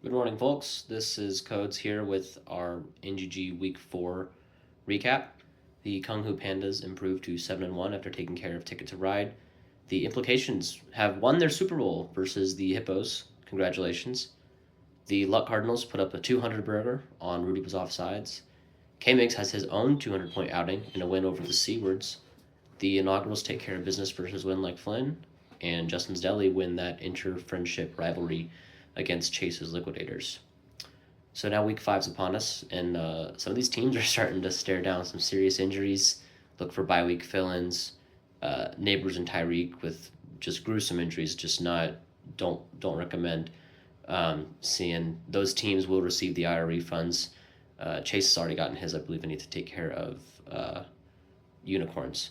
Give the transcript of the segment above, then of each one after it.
Good morning, folks. This is Codes here with our NGG Week 4 recap. The Kung Fu Pandas improved to 7-1 after taking care of Ticket to Ride. The Implications have won their Super Bowl versus the Hippos. Congratulations. The Luck Cardinals put up a 200 burger on Rudy was offsides. K-Mix has his own 200-point outing in a win over the Seawards. The Inaugurals take care of business versus Win Like Flynn. And Justin's Deli win that inter-friendship rivalry against Chase's Liquidators. So now week 5's upon us, and some of these teams are starting to stare down some serious injuries. Look for bye week fill-ins. Neighbors and Tyreek with just gruesome injuries. Just not don't recommend seeing those teams will receive the IR refunds. Chase has already gotten his, I believe. I need to take care of unicorns.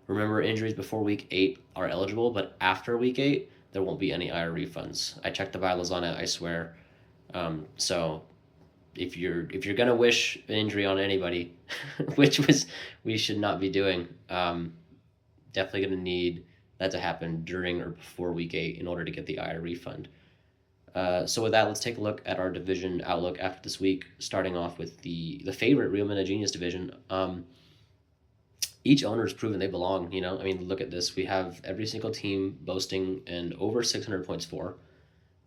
Remember, injuries before week 8 are eligible, but after week 8, there won't be any IR refunds. I checked the bylaws on it, I swear. So if you're gonna wish an injury on anybody, which we should not be doing, definitely gonna need that to happen during or before week 8 in order to get the IR refund. So with that, let's take a look at our division outlook after this week, starting off with the favorite Real Men Genius division. Each owner has proven they belong. I mean, look at this. We have every single team boasting an over 600 points for.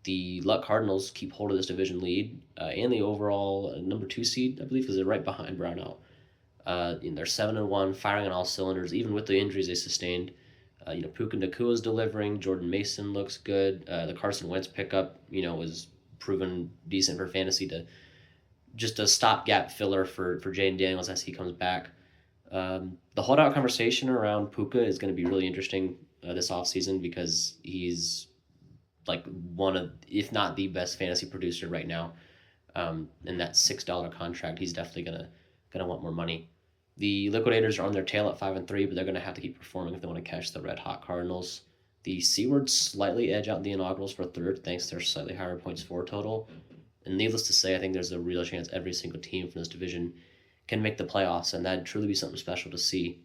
The Luck Cardinals keep hold of this division lead and the overall number 2 seed, I believe, because they're right behind Brownout. They're 7-1, firing on all cylinders, even with the injuries they sustained. Puka Nakua's delivering. Jordan Mason looks good. The Carson Wentz pickup, was proven decent for fantasy to just a stopgap filler for Jaden Daniels as he comes back. The holdout conversation around Puka is going to be really interesting this offseason because he's like one of, if not the best fantasy producer right now. In that $6 contract, he's definitely gonna want more money. The Liquidators are on their tail at 5-3, but they're gonna have to keep performing if they want to catch the red hot Cardinals. The Seawards slightly edge out the Inaugurals for third, thanks to their slightly higher points for total. And needless to say, I think there's a real chance every single team from this division can make the playoffs, and that'd truly be something special to see.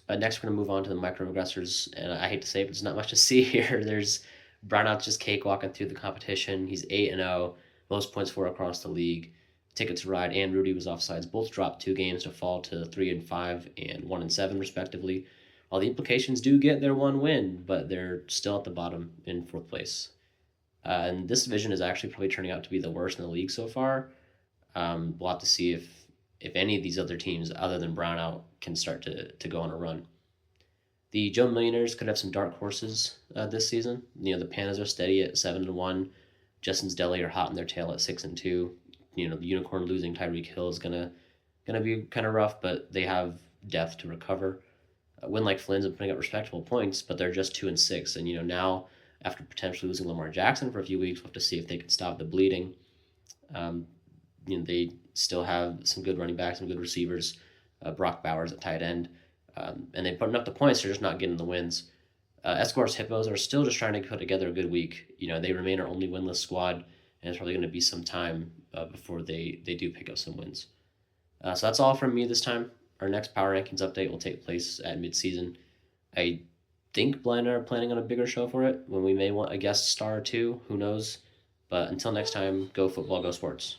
Next, we're going to move on to the microaggressors, and I hate to say it, but there's not much to see here. There's Brownout's just cakewalking through the competition. He's 8-0, most points for across the league. Ticket to Ride and Rudy was offsides. Both dropped 2 games to fall to 3-5 and 1-7 respectively. While the Implications do get their 1 win, but they're still at the bottom in 4th place. And this division is actually probably turning out to be the worst in the league so far. We'll have to see if any of these other teams other than Brownout can start to go on a run. The Joe Millionaires could have some dark horses this season. The Pandas are steady at 7-1. Justin's Deli are hot in their tail at 6-2. The Unicorn losing Tyreek Hill is gonna be kind of rough, but they have depth to recover. Win Like Flynn's and putting up respectable points, but they're just 2-6. And now after potentially losing Lamar Jackson for a few weeks, we'll have to see if they can stop the bleeding. They still have some good running backs, some good receivers. Brock Bowers at tight end. And they're putting up the points, they're just not getting the wins. Escobar's Hippos are still just trying to put together a good week. They remain our only winless squad, and it's probably going to be some time before they do pick up some wins. So that's all from me this time. Our next Power Rankings update will take place at midseason. I think Blind are planning on a bigger show for it, when we may want a guest star or two. Who knows? But until next time, go football, go sports.